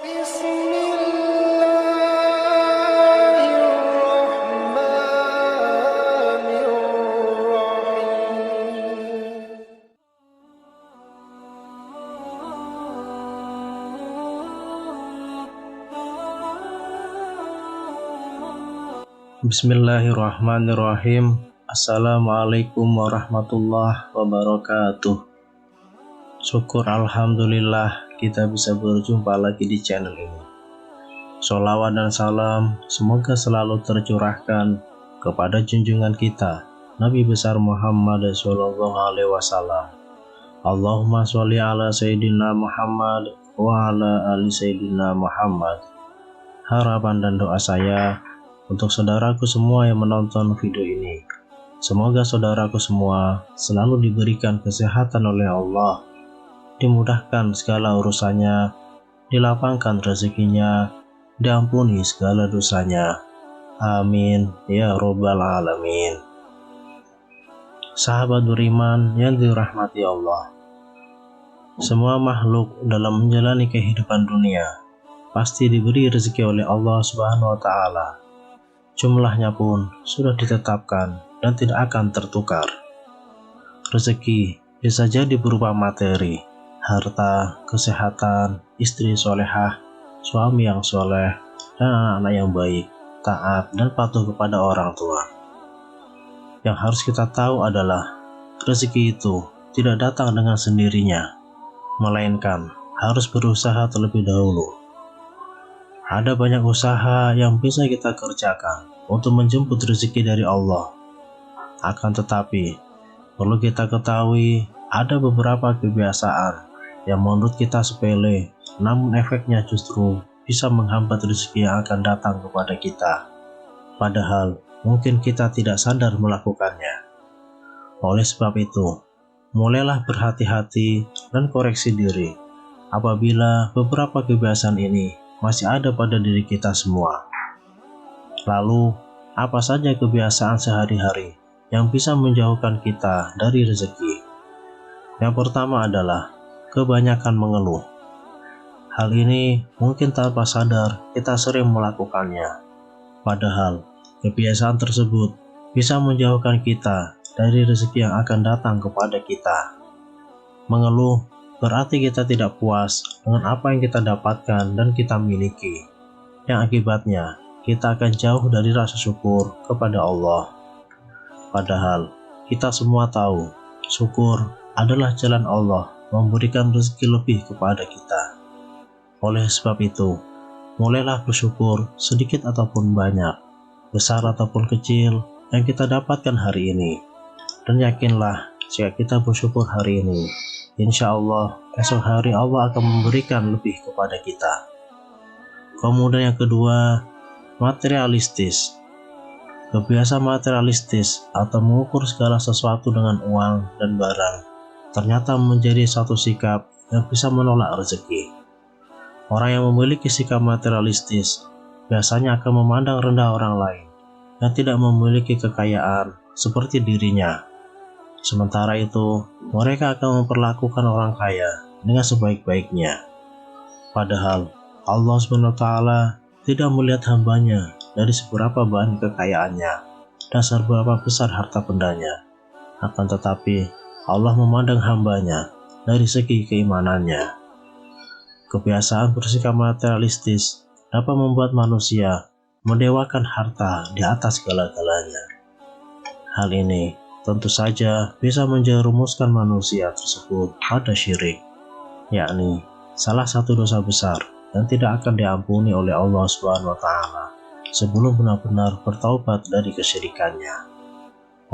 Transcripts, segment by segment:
Bismillahirrahmanirrahim. Bismillahirrahmanirrahim. Assalamualaikum warahmatullahi wabarakatuh. Syukur alhamdulillah kita bisa berjumpa lagi di channel ini. Sholawat dan salam semoga selalu tercurahkan kepada junjungan kita Nabi besar Muhammad sallallahu alaihi wasallam. Allahumma sholli ala sayyidina Muhammad wa ala ali sayyidina Muhammad. Harapan dan doa saya untuk saudaraku semua yang menonton video ini, semoga saudaraku semua selalu diberikan kesehatan oleh Allah, dimudahkan segala urusannya, dilapangkan rezekinya, diampuni segala dosanya. Amin ya robbal alamin. Sahabat beriman yang dirahmati Allah, semua makhluk dalam menjalani kehidupan dunia pasti diberi rezeki oleh Allah Subhanahu wa Ta'ala. Jumlahnya pun sudah ditetapkan dan tidak akan tertukar. Rezeki bisa jadi berupa materi, harta, kesehatan, istri solehah, suami yang soleh, dan anak-anak yang baik, taat, dan patuh kepada orang tua. Yang harus kita tahu adalah rezeki itu tidak datang dengan sendirinya, melainkan harus berusaha terlebih dahulu. Ada banyak usaha yang bisa kita kerjakan untuk menjemput rezeki dari Allah. Akan tetapi, perlu kita ketahui ada beberapa kebiasaan yang menurut kita sepele, namun efeknya justru bisa menghambat rezeki yang akan datang kepada kita. Padahal, mungkin kita tidak sadar melakukannya. Oleh sebab itu, mulailah berhati-hati dan koreksi diri apabila beberapa kebiasaan ini masih ada pada diri kita semua. Lalu, apa saja kebiasaan sehari-hari yang bisa menjauhkan kita dari rezeki? Yang pertama adalah kebanyakan mengeluh. Hal ini mungkin tanpa sadar kita sering melakukannya. Padahal, kebiasaan tersebut bisa menjauhkan kita dari rezeki yang akan datang kepada kita. Mengeluh berarti kita tidak puas dengan apa yang kita dapatkan dan kita miliki, yang akibatnya kita akan jauh dari rasa syukur kepada Allah. Padahal kita semua tahu, syukur adalah jalan Allah memberikan rezeki lebih kepada kita. Oleh sebab itu, mulailah bersyukur sedikit ataupun banyak, besar ataupun kecil yang kita dapatkan hari ini. Dan yakinlah, jika kita bersyukur hari ini, insya Allah esok hari Allah akan memberikan lebih kepada kita. Kemudian yang kedua, materialistis. Kebiasaan materialistis atau mengukur segala sesuatu dengan uang dan barang ternyata menjadi satu sikap yang bisa menolak rezeki. Orang yang memiliki sikap materialistis biasanya akan memandang rendah orang lain yang tidak memiliki kekayaan seperti dirinya. Sementara itu, mereka akan memperlakukan orang kaya dengan sebaik-baiknya. Padahal, Allah SWT tidak melihat hambanya dari seberapa banyak kekayaannya dan seberapa besar harta bendanya. Akan tetapi, Allah memandang hambanya dari segi keimanannya. Kebiasaan bersikap materialistis dapat membuat manusia mendewakan harta di atas segala-galanya. Hal ini tentu saja bisa menjerumuskan manusia tersebut pada syirik, yakni salah satu dosa besar yang tidak akan diampuni oleh Allah SWT sebelum benar-benar bertaubat dari kesyirikannya.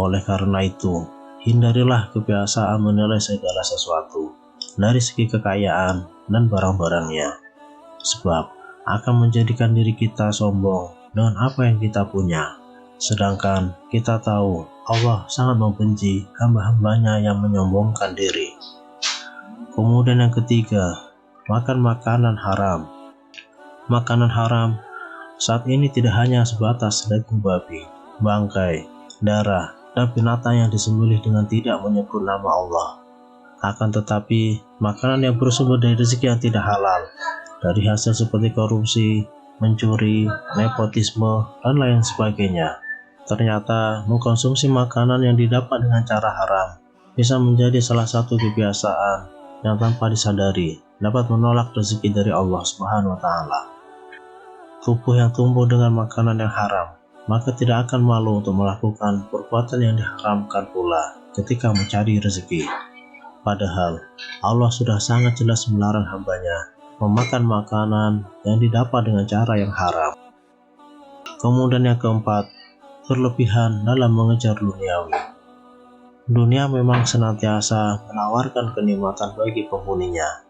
Oleh karena itu, hindarilah kebiasaan menilai segala sesuatu dari segi kekayaan dan barang-barangnya, sebab akan menjadikan diri kita sombong dengan apa yang kita punya. Sedangkan kita tahu Allah sangat membenci hamba-hambanya yang menyombongkan diri. Kemudian yang ketiga, makan makanan haram. Makanan haram saat ini tidak hanya sebatas daging babi, bangkai, darah, dan binatang yang disembelih dengan tidak menyebut nama Allah. Akan tetapi, makanan yang bersumber dari rezeki yang tidak halal dari hasil seperti korupsi, mencuri, nepotisme, dan lain sebagainya. Ternyata mengkonsumsi makanan yang didapat dengan cara haram bisa menjadi salah satu kebiasaan yang tanpa disadari dapat menolak rezeki dari Allah Subhanahu wa Ta'ala. Tubuh yang tumbuh dengan makanan yang haram, maka tidak akan malu untuk melakukan perbuatan yang diharamkan pula ketika mencari rezeki. Padahal Allah sudah sangat jelas melarang hambanya memakan makanan yang didapat dengan cara yang haram. Kemudian yang keempat, berlebihan dalam mengejar duniawi. Dunia memang senantiasa menawarkan kenikmatan bagi penghuninya.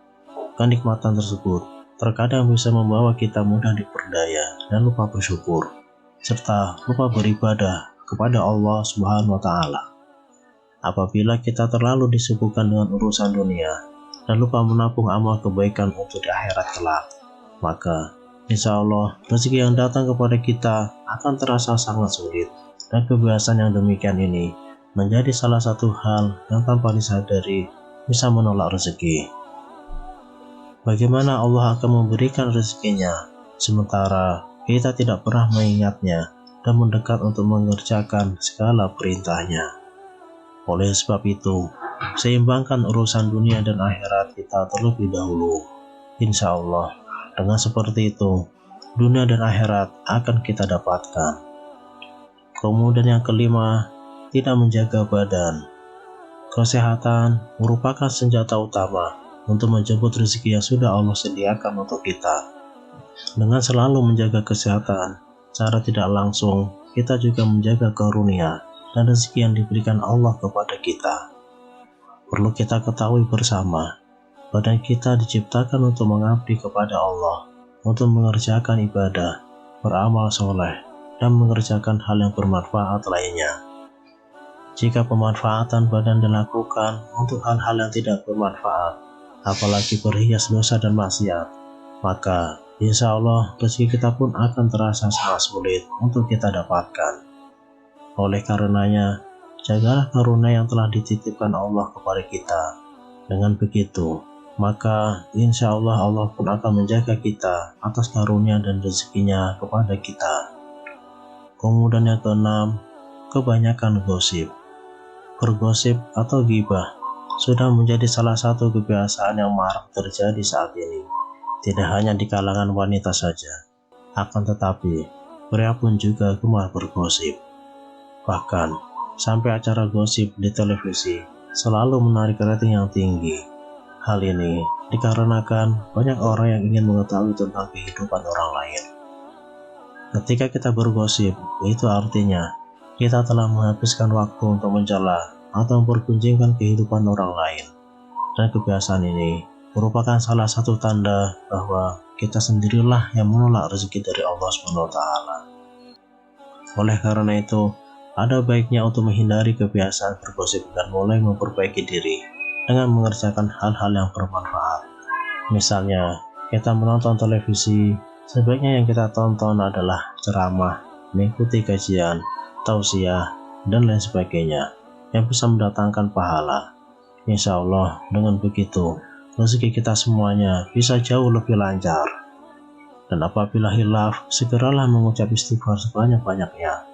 Kenikmatan tersebut terkadang bisa membawa kita mudah diperdaya dan lupa bersyukur, serta lupa beribadah kepada Allah Subhanahu wa Ta'ala. Apabila kita terlalu disibukkan dengan urusan dunia dan lupa menabung amal kebaikan untuk di akhirat kelak, maka insya Allah rezeki yang datang kepada kita akan terasa sangat sulit, dan kebiasaan yang demikian ini menjadi salah satu hal yang tanpa disadari bisa menolak rezeki. Bagaimana Allah akan memberikan rezekinya sementara kita tidak pernah mengingatnya dan mendekat untuk mengerjakan segala perintahnya? Oleh sebab itu, seimbangkan urusan dunia dan akhirat kita terlebih dahulu. Insya Allah, dengan seperti itu, dunia dan akhirat akan kita dapatkan. Kemudian yang kelima, tidak menjaga badan. Kesehatan merupakan senjata utama untuk menjemput rezeki yang sudah Allah sediakan untuk kita. Dengan selalu menjaga kesehatan, secara tidak langsung kita juga menjaga karunia dan rezeki yang diberikan Allah kepada kita. Perlu kita ketahui bersama, badan kita diciptakan untuk mengabdi kepada Allah, untuk mengerjakan ibadah, beramal soleh, dan mengerjakan hal yang bermanfaat lainnya. Jika pemanfaatan badan dilakukan untuk hal-hal yang tidak bermanfaat, apalagi berhias dosa dan maksiat, maka insya Allah rezeki kita pun akan terasa sangat sulit untuk kita dapatkan. Oleh karenanya, jagalah karunia yang telah dititipkan Allah kepada kita. Dengan begitu, maka insya Allah Allah pun akan menjaga kita atas karunia dan rezekinya kepada kita. Kemudian yang keenam, kebanyakan gosip. Bergosip atau ghibah sudah menjadi salah satu kebiasaan yang marak terjadi saat ini. Tidak hanya di kalangan wanita saja, akan tetapi pria pun juga gemar bergosip. Bahkan sampai acara gosip di televisi selalu menarik rating yang tinggi. Hal ini dikarenakan banyak orang yang ingin mengetahui tentang kehidupan orang lain. Ketika kita bergosip, itu artinya kita telah menghabiskan waktu untuk mencela atau mempergunjingkan kehidupan orang lain. Dan kebiasaan ini merupakan salah satu tanda bahwa kita sendirilah yang menolak rezeki dari Allah SWT. Oleh karena itu, ada baiknya untuk menghindari kebiasaan bergosip dan mulai memperbaiki diri dengan mengerjakan hal-hal yang bermanfaat. Misalnya, kita menonton televisi, sebaiknya yang kita tonton adalah ceramah, mengikuti kajian, tausiah, dan lain sebagainya yang bisa mendatangkan pahala. Insya Allah dengan begitu rezeki kita semuanya bisa jauh lebih lancar. Dan apabila hilaf, segeralah mengucap istighfar sebanyak-banyaknya.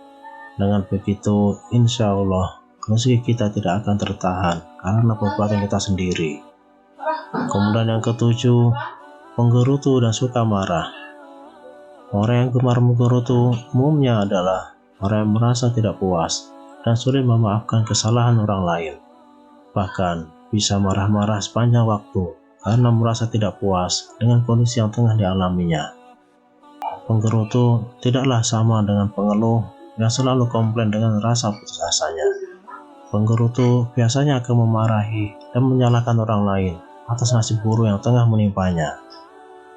Dengan begitu insya Allah rezeki kita tidak akan tertahan karena perbuatan kita sendiri. Kemudian yang ketujuh, penggerutu dan suka marah. Orang yang gemar menggerutu umumnya adalah orang yang merasa tidak puas dan sulit memaafkan kesalahan orang lain. Bahkan bisa marah-marah sepanjang waktu karena merasa tidak puas dengan kondisi yang tengah dialaminya. Penggerutu tidaklah sama dengan pengeluh yang selalu komplain dengan rasa putus asanya. Penggerutu biasanya akan memarahi dan menyalahkan orang lain atas nasib buruk yang tengah menimpanya.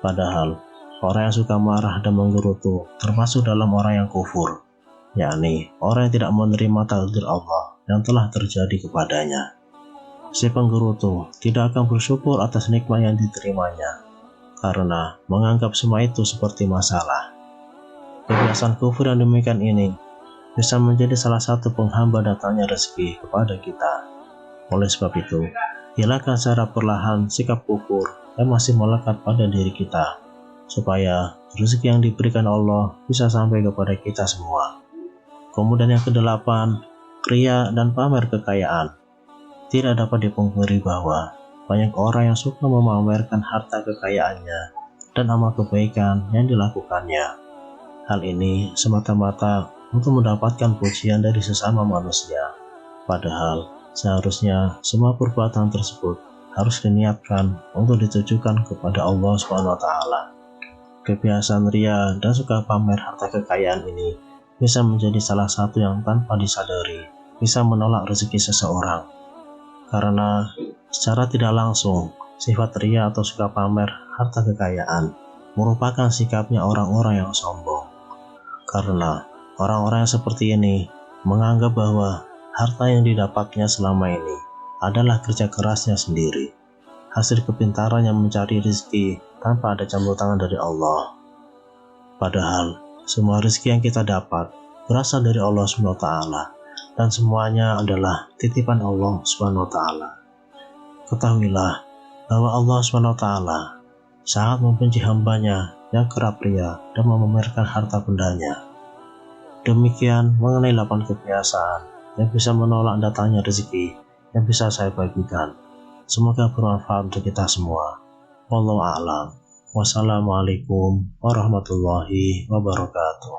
Padahal orang yang suka marah dan menggerutu termasuk dalam orang yang kufur, yakni orang yang tidak menerima takdir Allah yang telah terjadi kepadanya. Si penggerutu tidak akan bersyukur atas nikmat yang diterimanya, karena menganggap semua itu seperti masalah. Kebiasaan kufur yang demikian ini bisa menjadi salah satu penghambat datangnya rezeki kepada kita. Oleh sebab itu, hilangkan secara perlahan sikap kufur yang masih melekat pada diri kita, supaya rezeki yang diberikan Allah bisa sampai kepada kita semua. Kemudian yang kedelapan, ria dan pamer kekayaan. Tidak dapat dipungkiri bahwa banyak orang yang suka memamerkan harta kekayaannya dan amal kebaikan yang dilakukannya. Hal ini semata-mata untuk mendapatkan pujian dari sesama manusia. Padahal seharusnya semua perbuatan tersebut harus diniatkan untuk ditujukan kepada Allah SWT. Kebiasaan ria dan suka pamer harta kekayaan ini bisa menjadi salah satu yang tanpa disadari bisa menolak rezeki seseorang. Karena secara tidak langsung, sifat ria atau suka pamer harta kekayaan merupakan sikapnya orang-orang yang sombong. Karena orang-orang yang seperti ini menganggap bahwa harta yang didapatnya selama ini adalah kerja kerasnya sendiri, hasil kepintarannya mencari rezeki tanpa ada campur tangan dari Allah. Padahal semua rezeki yang kita dapat berasal dari Allah SWT, dan semuanya adalah titipan Allah SWT. Ketahuilah bahwa Allah SWT sangat membenci hambanya yang kerap ria dan memamerkan harta bendanya. Demikian mengenai 8 kebiasaan yang bisa menolak datangnya rezeki yang bisa saya bagikan. Semoga bermanfaat untuk kita semua. Wallahu a'lam. Wassalamualaikum warahmatullahi wabarakatuh.